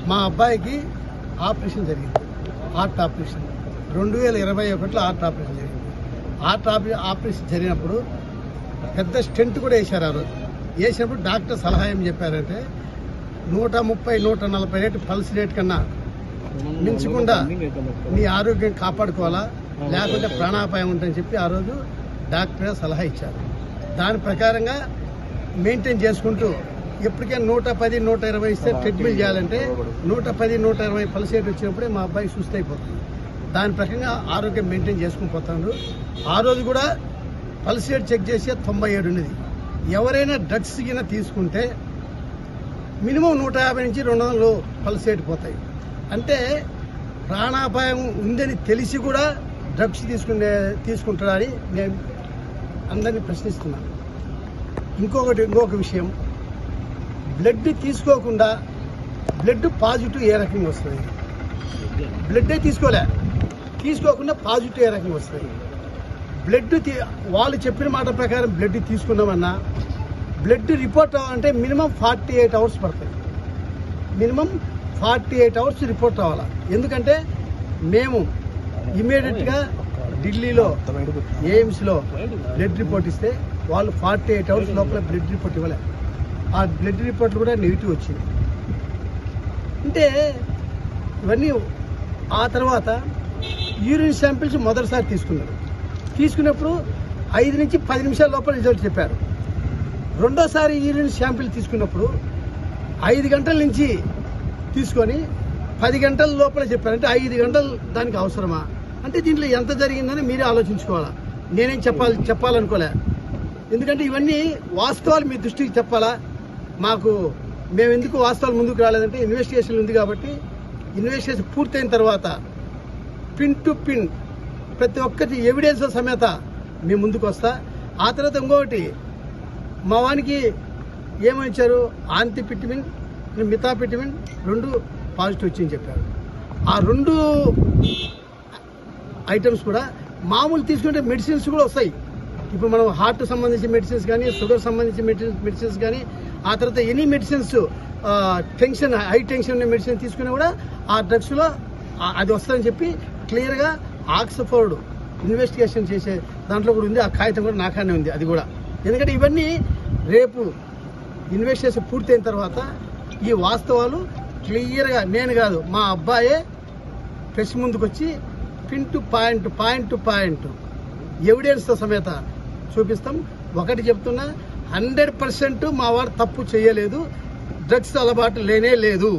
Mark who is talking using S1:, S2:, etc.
S1: మా అబ్బాయికి ఆపరేషన్ జరిగింది, హార్ట్ ఆపరేషన్ 2021లో హార్ట్ ఆపరేషన్ జరిగింది. హార్ట్ ఆపరేషన్ జరిగినప్పుడు పెద్ద స్టెంట్ కూడా వేశారు. ఆ రోజు వేసినప్పుడు డాక్టర్ సలహా ఏం చెప్పారంటే 130-140 రేటు పల్స్ రేట్ కన్నా మించకుండా నీ ఆరోగ్యం కాపాడుకోవాలా, లేకపోతే ప్రాణాపాయం ఉంటుందని చెప్పి ఆ రోజు డాక్టర్ సలహా ఇచ్చారు. దాని ప్రకారంగా మెయింటైన్ చేసుకుంటూ ఎప్పటికైనా 110-120 ఇస్తే ట్రీట్మెంట్ చేయాలంటే 110-120 పల్స్ రేట్ వచ్చినప్పుడే మా అబ్బాయి సుస్థ అయిపోతుంది. దాని ప్రకారంగా ఆరోగ్యం మెయింటైన్ చేసుకుని పోతాడు. ఆ రోజు కూడా పల్స్ రేట్ చెక్ చేసి 97 ఉన్నది. ఎవరైనా డ్రగ్స్ కింద తీసుకుంటే మినిమం 150 నుంచి 200 పల్స్ రేట్ పోతాయి. అంటే ప్రాణాపాయం ఉందని తెలిసి కూడా డ్రగ్స్ తీసుకుంటారని నేను అందరినీ ప్రశ్నిస్తున్నాను. ఇంకొక విషయం, బ్లడ్ తీసుకోకుండా బ్లడ్ పాజిటివ్ ఏ రకంగా వస్తుంది? బ్లడ్డే తీసుకోకుండా పాజిటివ్ ఏ రకంగా వస్తుంది? బ్లడ్ వాళ్ళు చెప్పిన మాట ప్రకారం బ్లడ్ తీసుకున్నామన్నా బ్లడ్ రిపోర్ట్ అవ్వాలంటే మినిమం 48 అవర్స్ పడుతుంది. మినిమం 48 అవర్స్ రిపోర్ట్ అవ్వాలి. ఎందుకంటే మేము ఇమీడియట్గా ఢిల్లీలో ఎయిమ్స్లో బ్లడ్ రిపోర్ట్ ఇస్తే వాళ్ళు 48 అవర్స్ లోపల బ్లడ్ రిపోర్ట్ ఇవ్వలేదు. ఆ బ్లడ్ రిపోర్ట్లు కూడా నెగిటివ్ వచ్చింది. అంటే ఇవన్నీ ఆ తర్వాత యూరిన్ శాంపిల్స్ మొదటిసారి తీసుకున్నప్పుడు 5 నుంచి 10 నిమిషాల లోపల రిజల్ట్ చెప్పారు. రెండోసారి యూరిన్ శాంపిల్ తీసుకున్నప్పుడు 5 గంటల నుంచి తీసుకొని 10 గంటల లోపల చెప్పారు. అంటే 5 గంటలు దానికి అవసరమా? అంటే దీంట్లో ఎంత జరిగిందని మీరే ఆలోచించుకోవాలా. నేనేం చెప్పాలనుకోలే. ఎందుకంటే ఇవన్నీ వాస్తవాలు మీ దృష్టికి చెప్పాలా. మేము ఎందుకు వాస్తవాలు ముందుకు రాలేదంటే ఇన్వెస్టిగేషన్ ఉంది కాబట్టి ఇన్వెస్టిగేషన్ పూర్తయిన తర్వాత పిన్ టు పిన్ ప్రతి ఒక్కటి ఎవిడెన్స్ సమేత మేము ముందుకు వస్తా. ఆ తర్వాత ఇంకొకటి మా వానికి ఏమనిచ్చారు, ఆంతిపిటిమిన్, మిథాపిటిమిన్ 2 పాజిటివ్ వచ్చిందని చెప్పారు. ఆ 2 ఐటమ్స్ కూడా మామూలు తీసుకుంటే మెడిసిన్స్ కూడా వస్తాయి. ఇప్పుడు మనం హార్ట్ సంబంధించిన మెడిసిన్స్ కానీ, షుగర్ సంబంధించిన మెడిసిన్స్ కానీ, ఆ తర్వాత any medicines tension, high tension ఉన్న మెడిసిన్ తీసుకున్నా కూడా ఆ డ్రగ్స్లో అది వస్తుందని చెప్పి క్లియర్గా ఆక్స్ఫర్డ్ ఇన్వెస్టిగేషన్ చేసే దాంట్లో కూడా ఉంది. ఆ కాగితం కూడా నాకానే ఉంది. అది కూడా ఎందుకంటే ఇవన్నీ రేపు ఇన్వెస్టిగేషన్ పూర్తయిన తర్వాత ఈ వాస్తవాలు క్లియర్గా నేను కాదు మా అబ్బాయే ప్రెస్ ముందుకు వచ్చి పిన్ టు పాయింట్ ఎవిడెన్స్తో సమేత చూపిస్తాం. ఒకటి చెప్తున్నా, 100% మా వాడు తప్పు చేయలేదు, డ్రగ్స్ అలవాటు లేనే లేదు.